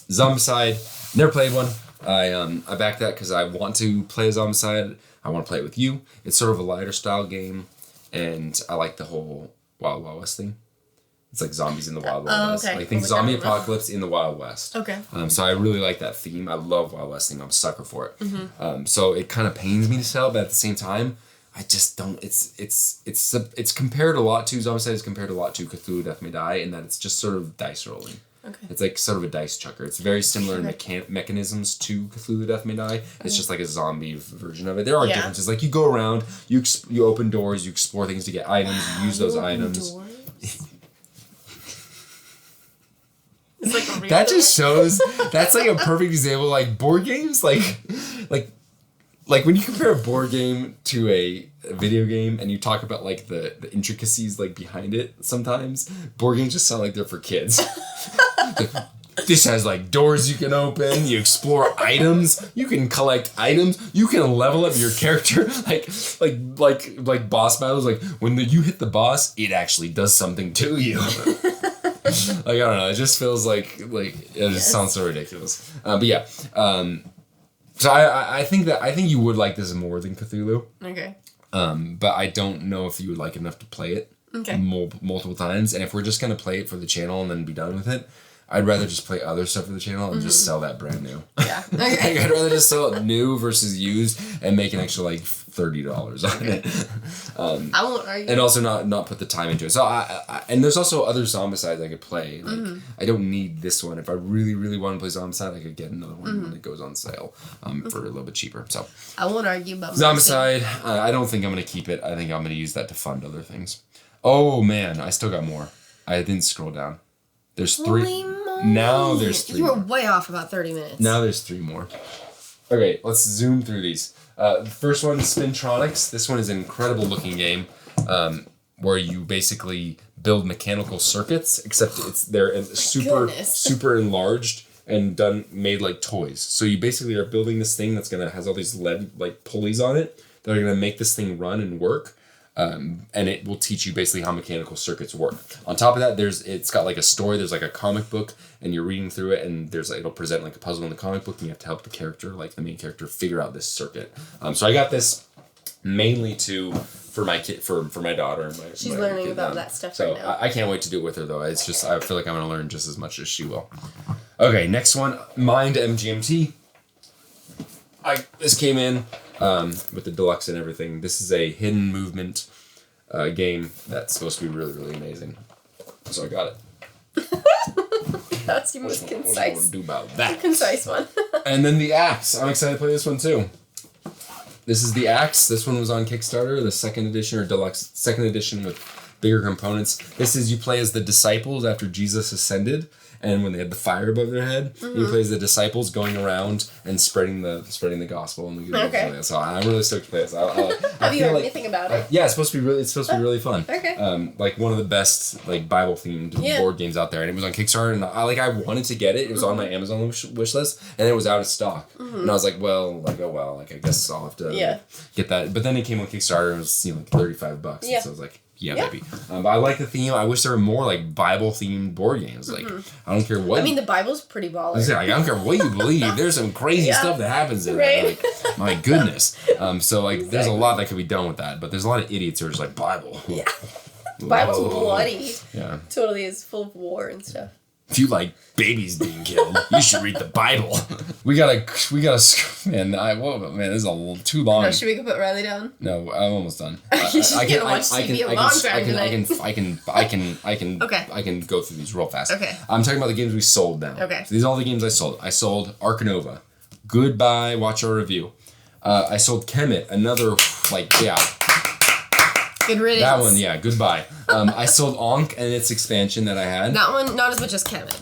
Zombicide, never played one. I backed that because I want to play a Zombicide. I want to play it with you. It's sort of a lighter style game, and I like the whole Wild Wild West thing. It's like zombies in the Wild Wild West. Okay. Like think zombie apocalypse in the Wild West. Okay. So I really like that theme. I love Wild West theme. I'm a sucker for it. Mm-hmm. So it kind of pains me to sell, but at the same time, I just don't. It's compared a lot to Zombicide is compared a lot to Cthulhu Death May Die in that it's just sort of dice rolling. Okay. It's like sort of a dice chucker. It's very similar in mechanisms to Cthulhu Death May Die. It's just like a zombie version of it. There are differences. Like you go around, you open doors, you explore things to get items, you use those items. It's like a real that just shows. That's like a perfect example. Like board games, like when you compare a board game to a video game and you talk about like the intricacies like behind it, sometimes board games just sound like they're for kids. This has like doors you can open, you explore items, you can collect items, you can level up your character, like boss battles, like when you hit the boss, it actually does something to you. Like I don't know, it just feels like it just sounds so ridiculous. But yeah. So I think you would like this more than Cthulhu. Okay. But I don't know if you would like enough to play it multiple times. And if we're just gonna play it for the channel and then be done with it, I'd rather just play other stuff for the channel and just sell that brand new. Yeah. Okay. Like, I'd rather just sell it new versus used and make an extra like $30 on it. I won't argue. And also not put the time into it. So I and there's also other Zombicides I could play. Like I don't need this one. If I really, really want to play Zombicide, I could get another one when it goes on sale for a little bit cheaper. So I won't argue about Zombicide. I don't think I'm gonna keep it. I think I'm gonna use that to fund other things. Oh man, I still got more. I didn't scroll down. There's three. Now there's three. You were more. way off about 30 minutes. Now there's three more. Okay, let's zoom through these. The first one is Spintronics. This one is an incredible looking game where you basically build mechanical circuits, except they're super enlarged and made like toys. So you basically are building this thing has all these lead like pulleys on it that are gonna make this thing run and work. And it will teach you basically how mechanical circuits work. On top of that, it's got like a story. There's like a comic book, and you're reading through it, and it'll present like a puzzle in the comic book, and you have to help the main character, figure out this circuit. So I got this mainly for my kid, for my daughter. She's learning about that stuff right now. I can't wait to do it with her though. It's just I feel like I'm gonna learn just as much as she will. Okay, next one, Mind MGMT. This came in. With the deluxe and everything. This is a hidden movement game that's supposed to be really, really amazing. So I got it. That's the most concise. What do you want to do about that? Concise one. And then the Axe. I'm excited to play this one too. This is the Axe. This one was on Kickstarter, the second edition or deluxe second edition with bigger components. This is you play as the disciples after Jesus ascended, and when they had the fire above their head, he plays the disciples going around and spreading the gospel and the good news. So I'm really stoked to play this. Have you heard anything about it? Yeah, it's supposed to be really fun. Okay. Like one of the best like Bible themed board games out there, and it was on Kickstarter, and I wanted to get it. It was on my Amazon wish list, and it was out of stock, and I was like, I guess I'll have to get that. But then it came on Kickstarter and it was like $35. Yeah. So I was like, yeah, baby. But I like the theme. I wish there were more like Bible themed board games. Like I don't care what. I mean, the Bible's pretty baller. I don't care what you believe. There's some crazy stuff that happens in there. Like, my goodness. So like, there's a lot that could be done with that. But there's a lot of idiots who are just like Bible. Yeah. Bible's bloody. Yeah. Totally is full of war and stuff. If you like babies being killed, you should read the Bible. We gotta, man, this is a little too long. No, should we go put Riley down? No, I'm almost done. I can go through these real fast. Okay. I'm talking about the games we sold now. Okay. So these are all the games I sold. I sold Arcanova. Goodbye, watch our review. I sold Kemet, another, Good riddance. That one, goodbye. I sold Ankh and its expansion that I had. That one, not as much as Kemet.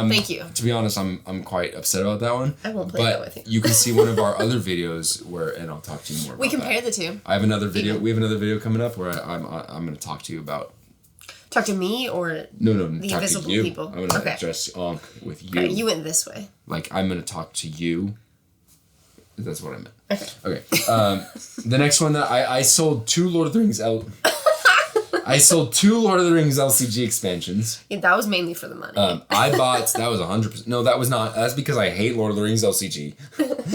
Thank you. To be honest, I'm quite upset about that one. I won't play that with you. You can see one of our other videos and I'll talk to you more about We compare the two. I have another video. We have another video coming up where I'm going to talk to you about. Talk to me or the invisible people? I'm going to address Ankh with you. Okay, you went this way. Like, I'm going to talk to you. That's what I meant. Okay. The next one that I sold 2 Lord of the Rings I sold 2 Lord of the Rings LCG expansions. Yeah, that was mainly for the money. I bought, that was 100%. No, that was not. That's because I hate Lord of the Rings LCG.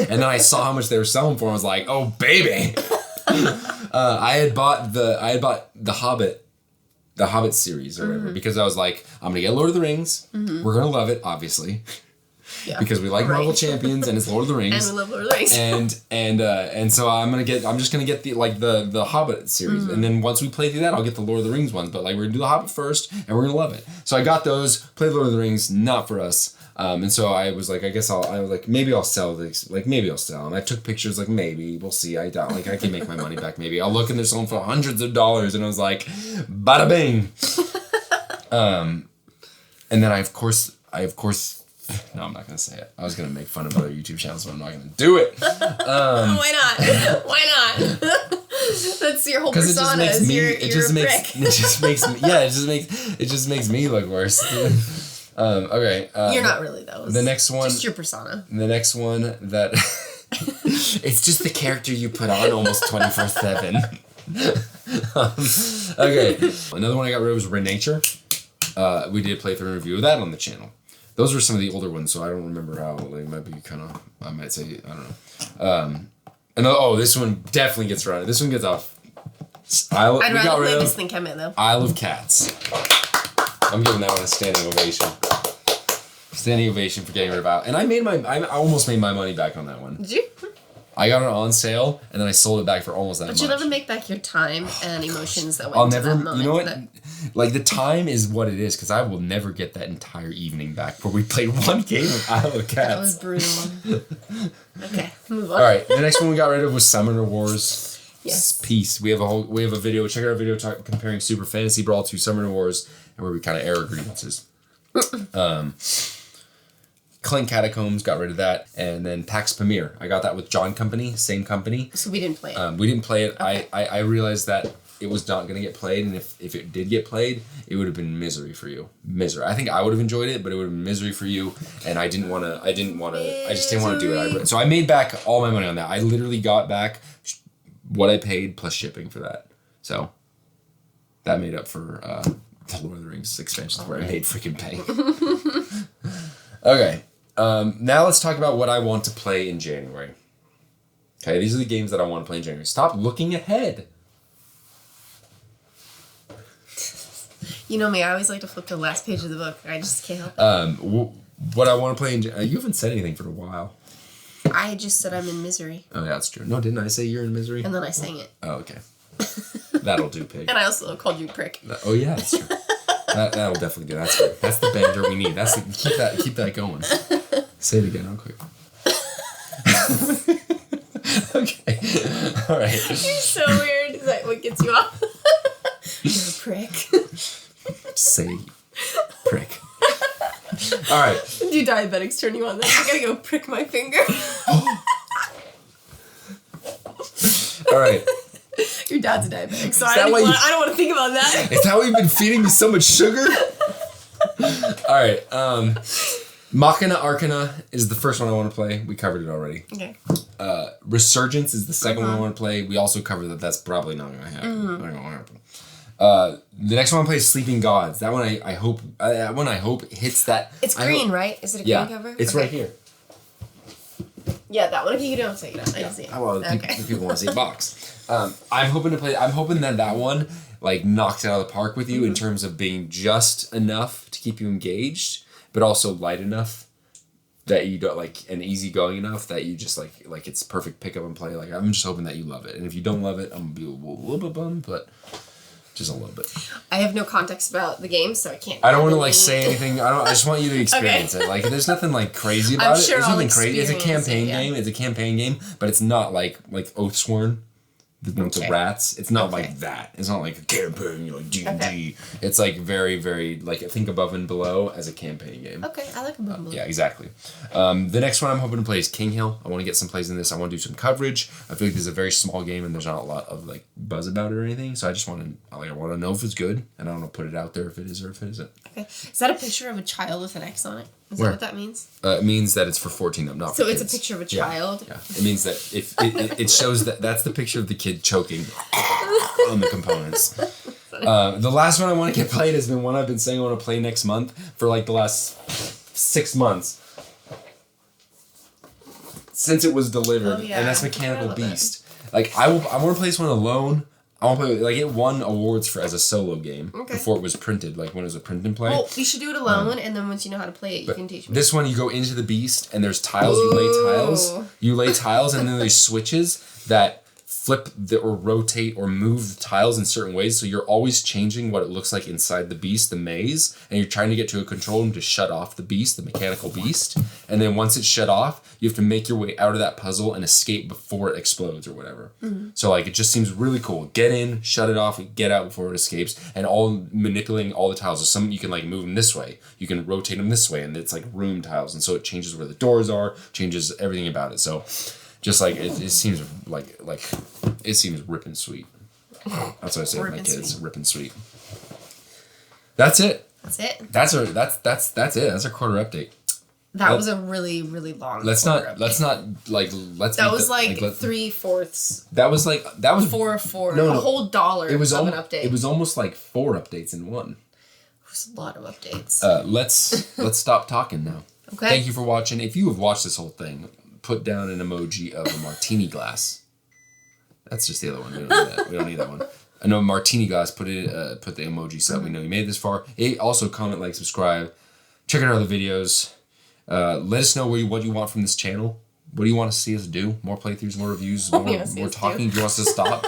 And then I saw how much they were selling for and I was like, oh, baby. I had bought the Hobbit series or whatever, because I was like, I'm going to get Lord of the Rings. We're going to love it, obviously. Yeah. Because we like Marvel Champions and it's Lord of the Rings. And we love Lord of the Rings. And so I'm just gonna get the Hobbit series. And then once we play through that, I'll get the Lord of the Rings ones. But like, we're gonna do the Hobbit first and we're gonna love it. So I got those, played Lord of the Rings, not for us. And so I was like, maybe I'll sell this. Like, maybe I'll sell them. I took pictures, like, maybe, we'll see. I doubt, like, I can make my money back, maybe. I'll look and they're selling for hundreds of dollars. And I was like, bada bing. And then I of course, no, I'm not going to say it. I was going to make fun of other YouTube channels, but I'm not going to do it. Why not? Why not? That's your whole persona. It just makes me look worse. Okay. You're not really, though. The next one. Just your persona. The next one that... it's just the character you put on almost 24/7. Okay. Another one I got rid of was Renature. We did a playthrough and review of that on the channel. Those were some of the older ones, so I don't remember how they might be I might say, I don't know. This one definitely gets rid of. This one gets off. I'd rather play this than Kemet, though. Isle of Cats. I'm giving that one a standing ovation. Standing ovation for getting rid of Isle. And I almost made my money back on that one. Did you? I got it on sale, and then I sold it back for almost that much. But you'll never make back your time and emotions that went into that moment. You know what? Like, the time is what it is, because I will never get that entire evening back where we played one game of Isle of Cats. That was brutal. Okay, move on. All right, the next one we got rid of was Summoner Wars. Yes. Peace. We have a video. Check out our video comparing Super Fantasy Brawl to Summoner Wars, and where we kind of air our grievances. Clank Catacombs, got rid of that. And then Pax Pamir. I got that with John Company, same company. So we didn't play it. We didn't play it. Okay. I realized that it was not going to get played, and if it did get played, it would have been misery for you. Misery. I think I would have enjoyed it, but it would have been misery for you, and I just didn't want to do it. So I made back all my money on that. I literally got back what I paid plus shipping for that. So that made up for the Lord of the Rings expansions where I made freaking pay. Okay. Now let's talk about what I want to play in January. Okay, these are the games that I want to play in January. Stop looking ahead. You know me, I always like to flip to the last page of the book. I just can't help it. What I want to play in January... you haven't said anything for a while. I just said I'm in misery. Oh, yeah, that's true. No, didn't I say you're in misery? And then I sang it. Oh, okay. That'll do, pig. And I also called you prick. Oh, yeah, that's true. That'll definitely do. That's good. That's the banter we need. Keep that going. Say it again real quick. Okay. All right. You're so weird. Is that what gets you off? You're a prick. Say prick. All right. Do diabetics turn you on? Then I gotta go prick my finger. All right. Your dad's a diabetic, so I don't want to think about that. Is that why you've been feeding me so much sugar? All right. Machina Arcana is the first one I want to play. We covered it already. Okay. Resurgence is the second one I want to play. We also covered that. That's probably not going to happen. Not going to happen. The next one I want to play is Sleeping Gods. That one I hope hits that. It's green, right? Is it a green cover? It's right here. Yeah, that one. Okay, you don't take it out. I can see it. Well, people want to see box. I'm hoping that one like knocks it out of the park with you in terms of being just enough to keep you engaged, but also light enough that you don't like, and easygoing enough that you just like it's perfect pick up and play. Like I'm just hoping that you love it, and if you don't love it, I'm gonna be a little bit bummed, but just a little bit. I have no context about the game, so I can't. I don't want to like say anything. I just want you to experience it. Like there's nothing like crazy about it. There's nothing crazy. It's a campaign game. It's a campaign game, but it's not like Oathsworn. The rats. It's not like that. It's not like a campaign, like D&D. Okay. It's like very, very, like think Above and Below as a campaign game. Okay, I like Above and Below. Yeah, exactly. The next one I'm hoping to play is King Hill. I want to get some plays in this. I want to do some coverage. I feel like this is a very small game and there's not a lot of like buzz about it or anything. So I just want to, I want to know if it's good and I want to put it out there if it is or if it isn't. Okay. Is that a picture of a child with an X on it? Is that what that means? It means that it's for 14 up, not for kids. So it's a picture of a child? Yeah. It means that if it shows that's the picture of the kid choking on the components. The last one I want to get played has been one I've been saying I want to play next month for like the last 6 months. Since it was delivered. Oh, yeah. And that's Mechanical Beast. Like I want to play this one alone. I want to play like it won awards for as a solo game before it was printed, like when it was a print and play. Well, you should do it alone, and then once you know how to play it, you can teach me. This one, you go into the beast, and there's tiles. Ooh. You lay tiles, and then there's switches that flip or rotate or move the tiles in certain ways. So you're always changing what it looks like inside the beast, the maze, and you're trying to get to a control room to shut off the beast, the mechanical beast. And then once it's shut off, you have to make your way out of that puzzle and escape before it explodes or whatever. Mm-hmm. So like it just seems really cool. Get in, shut it off, and get out before it escapes, and all manipulating all the tiles. So some you can like move them this way, you can rotate them this way, and it's like room tiles, and so it changes where the doors are, changes everything about it. So just like it seems like it seems ripping sweet. That's what I say to my kids. Ripping sweet. That's it. That's it. That's it. That's our quarter update. That was a really, really long. Let's not like let's. That was like 3/4. That was 4 of 4. No, a whole dollar. It was an update. It was almost like 4 updates in one. It was a lot of updates. Let's stop talking now. Okay. Thank you for watching. If you have watched this whole thing, put down an emoji of a martini glass. That's just the other one. We don't need that. We don't need that one. I know martini glass. Put the emoji so that we know you made it this far. Hey, also comment, like, subscribe. Check out other videos. Let us know what you want from this channel. What do you want to see us do? More playthroughs, more reviews, more talking? Do you want us to stop?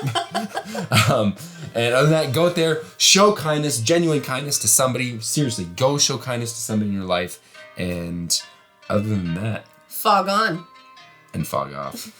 And other than that, go out there, show kindness, genuine kindness to somebody. Seriously, go show kindness to somebody in your life. And other than that, fog on. And fog off.